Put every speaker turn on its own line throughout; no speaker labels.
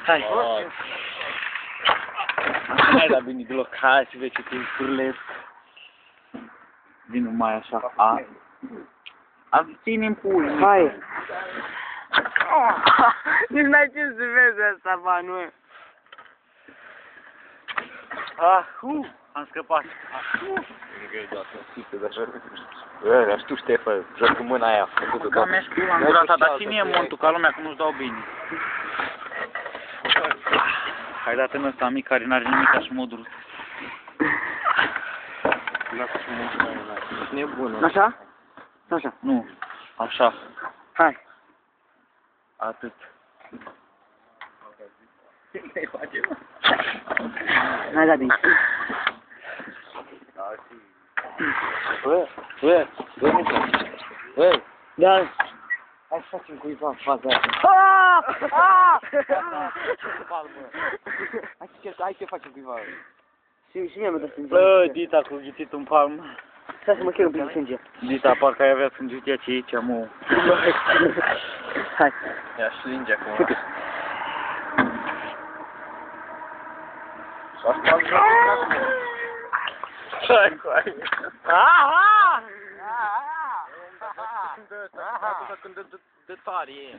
Hai. Hai, dar bine deloc, hai să vezi ce te curlesc. Vino mai așa. Ține-mi pui.
Hai. Nici n-ai ce să vezi asta, bă.
Am scăpat.
Știu, Ștefă, joc cu mâna aia.
Că mi-aș pula în gura ta, dar ține-i montul ca lumea, că nu-ți dau bine. Hai dat în ăsta mic care n-are nimic și modul.
Lasă-și montul aia, ești nebună.
Așa? Așa.
Nu, așa.
Hai.
Atât.
N-ai dat bine.
Bă,
Da.
hai să facem cuiva în faza aia. Hai să facem cuiva.
Și mie mi-a dat sânge.
Bă, Dita cu ghițitul în palmă.
Stai să mă cheg un pic de sânge.
Dita, parcă ai avea sânge aici, mă.
Hai.
Ia și linge acum.
Hai, hai.
Când de tare e.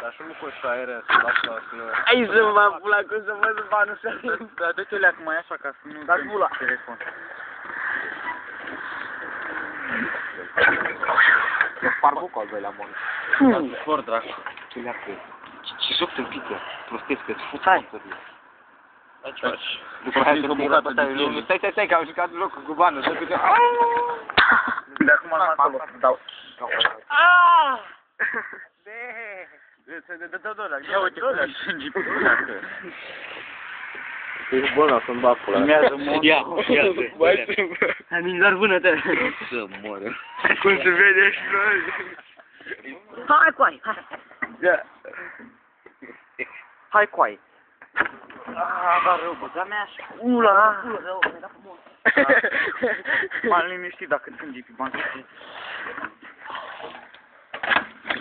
Dar și nu poți să aere, să lasă să...
Ai să-mi va pula cum să văd banul să aleg.
Dar dă-te leac mai așa ca să nu...
Da, pula.
Telefon.
Spar bucul al doilea mon.
Spor, dracu.
Ce leacă. Ce joc te pică. Prostesc, că-ți fuți
Hai.
motorii.
Ce faci?
După aia să fie răbă ta. Stai, că am jucat jocul cu banul.
De acum am acolo. Dau. Ia uite cum e sânge pe pleacă.
Ești bună să-mi bag pula.
Urmează montul.
Ia.
Hai, mi doar vână-te.
Să moră.
Cum se vede și noi.
Hai, coai. Hai. Hai, coai.
Dar rău, băga mea așa.
Ula.
M-am liniștit dacă sânge pe bancă.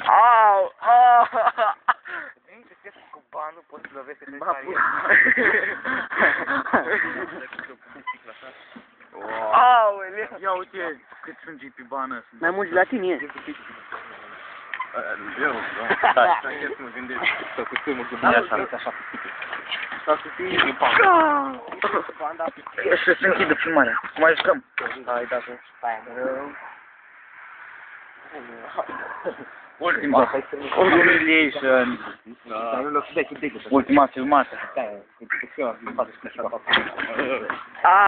Au, au.
Cu banul poți să lovești în
Ba,
carier.
Aoleu.
Ia uite cât sânge pe bană.
Mai mult la tine e.
Eu, da. Stai să mă gândesc. Să cu tâmul cu bine așa.
Sau să fii...
Să se închidă filmarea. Mai jucăm.
Hai, da, stai, rău.
Ultima. Humiliation.
Dar nu l-o să dai cu degul.
Ultima filmată.
Stai, cu eu am filmat și așa.